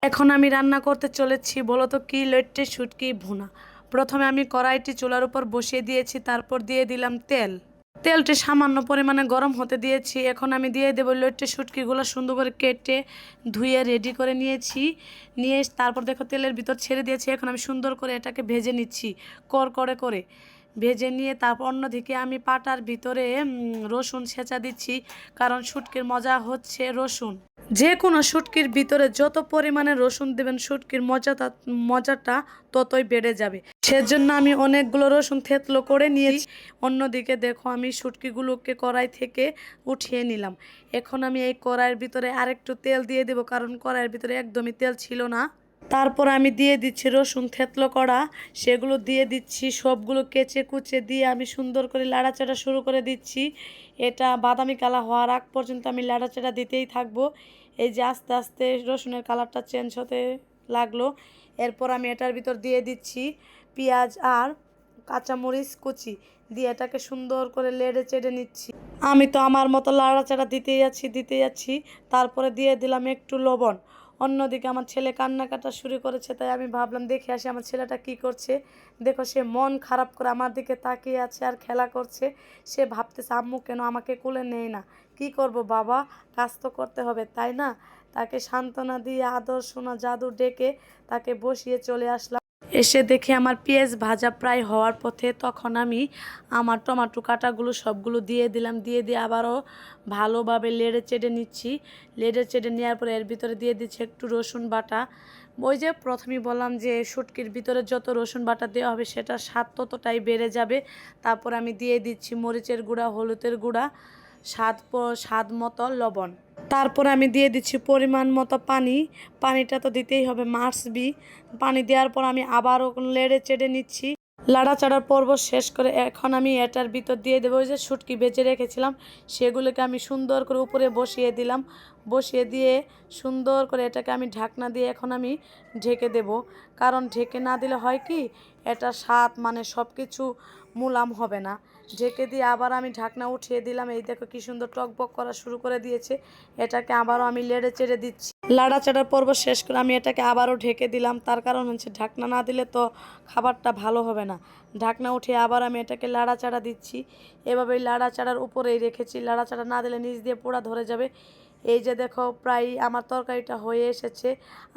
এখন আমি রান্না করতে চলেছি, বলো তো কি, লইট্টে শুটকি ভুনা। প্রথমে আমি কড়াইটি চুলার উপর বসিয়ে দিয়েছি, তারপর দিয়ে দিলাম তেল। তেলটি সামান্য পরিমাণে গরম হতে দিয়েছি। এখন আমি দিয়ে দেবো লইট্টে শুটকিগুলো সুন্দর করে কেটে ধুয়ে রেডি করে নিয়েছি। নিয়ে তারপর দেখো তেলের ভিতর ছেড়ে দিয়েছি। এখন আমি সুন্দর করে এটাকে ভেজে নিচ্ছি, কড়কড়ে করে ভেজে নিয়ে তারপর অন্যদিকে আমি পাটার ভিতরে রসুন ছেঁচা দিচ্ছি, কারণ শুটকির মজা হচ্ছে রসুন। যে কোনো শুটকির ভিতরে যত পরিমাণে রসুন দেবেন শুটকির মজাটা ততই বেড়ে যাবে। সেজন্য আমি অনেকগুলো রসুন থেতলো করে নিয়েছি। অন্যদিকে দেখো আমি শুটকিগুলোকে কড়াই থেকে উঠিয়ে নিলাম। এখন আমি এই কড়াইয়ের ভিতরে আরেকটু তেল দিয়ে দেবো, কারণ কড়াইয়ের ভিতরে একদমই তেল ছিল না। তারপর আমি দিয়ে দিচ্ছি রসুন থেতলো করা, সেগুলো দিয়ে দিচ্ছি। সবগুলো কেচে কুচে দিয়ে আমি সুন্দর করে লাড়াচাড়া শুরু করে দিচ্ছি। এটা বাদামি কালার হওয়ার আগ পর্যন্ত আমি লাড়াচাড়া দিতেই থাকবো। এই যে আস্তে আস্তে রসুনের কালারটা চেঞ্জ হতে লাগলো। এরপর আমি এটার ভিতর দিয়ে দিচ্ছি পেঁয়াজ আর কাঁচামরিচ কুচি, দিয়ে এটাকে সুন্দর করে লেড়ে চেড়ে নিচ্ছি। আমি তো আমার মতো লাড়াচাড়া দিতে যাচ্ছি। তারপরে দিয়ে দিলাম একটু লবণ। অন্যদিকে আমার ছেলে কান্নাকাটা শুরু করেছে, তাই আমি ভাবলাম দেখে আসি আমার ছেলেটা কি করছে। দেখো সে মন খারাপ করে আমার দিকে তাকিয়ে আছে আর খেলা করছে। সে ভাবতেছে আম্মু কেন আমাকে কোলে নেয় না। কি করব বাবা, কাজ তো করতে হবে তাই না। তাকে সান্ত্বনা দিয়ে আদর সোনা জাদু ডেকে তাকে বসিয়ে চলে আসলাম। এসে দেখে আমার পেঁয়াজ ভাজা প্রায় হওয়ার পথে, তখন আমি আমার টমেটো কাটাগুলো সবগুলো দিয়ে দিলাম। দিয়ে আবারও ভালোভাবে লেড়ে চেড়ে নিচ্ছি। লেড়ে চেড়ে নেওয়ার পরে এর ভিতরে দিয়ে দিচ্ছি একটু রসুন বাটা। ওই যে প্রথমেই বললাম যে শুটকির ভিতরে যত রসুন বাটা দেওয়া হবে সেটা স্বাদ ততটাই বেড়ে যাবে। তারপর আমি দিয়ে দিচ্ছি মরিচের গুঁড়া, হলুদের গুঁড়া, স্বাদ মতো লবণ। তারপর আমি দিয়ে দিচ্ছি পরিমাণ মতো পানি। পানিটা তো দিতেই হবে, মাস্ট বি। পানি দেওয়ার পর আমি আবারও লেড়ে চেড়ে নিচ্ছি। লাড়াচাড়ার পর্ব শেষ করে এখন আমি এটার ভিতর দিয়ে দেবো যে শুটকি ভেজে রেখেছিলাম, সেগুলোকে আমি সুন্দর করে উপরে বসিয়ে দিলাম। বসিয়ে দিয়ে সুন্দর করে এটাকে আমি ঢাকনা দিয়ে এখন আমি ঢেকে দেব। কারণ ঢেকে না দিলে হয় কি, এটা স্বাদ মানে সব কিছু মুলাম হবে না। ঢেকে দিয়ে আবার আমি ঢাকনা উঠিয়ে দিলাম। এই দেখো কি সুন্দর টকবক করা শুরু করে দিয়েছে। এটাকে আবারও আমি লেড়ে চেড়ে দিচ্ছি। লাড়াচাড়ার পর্ব শেষ করে আমি এটাকে আবারও ঢেকে দিলাম। তার কারণ হচ্ছে ঢাকনা না দিলে তো খাবারটা ভালো হবে না। ঢাকনা উঠিয়ে আবার আমি এটাকে লাড়াচাড়া দিচ্ছি। এভাবেই লাড়াচাড়ার উপরেই রেখেছি, লাড়াচাড়া না দিলে নিচ দিয়ে পোড়া ধরে যাবে। এই যে দেখো প্রায় আমার তরকারিটা হয়ে এসেছে।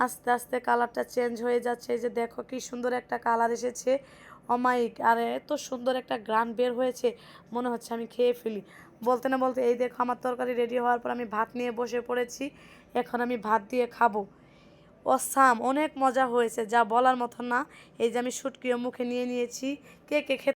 আস্তে আস্তে কালারটা চেঞ্জ হয়ে যাচ্ছে। এই যে দেখো কি সুন্দর একটা কালার এসেছে, অমায়িক। আর এত সুন্দর একটা গ্রান বের হয়েছে, মনে হচ্ছে আমি খেয়ে ফেলি। বলতে না বলতে এই দেখো আমার তরকারি রেডি হওয়ার পর আমি ভাত নিয়ে বসে পড়েছি। এখন আমি ভাত দিয়ে খাবো। অসাম, অনেক মজা হয়েছে, যা বলার মতো না। এই যে আমি শুটকিও মুখে নিয়ে নিয়েছি। কে কে খেতে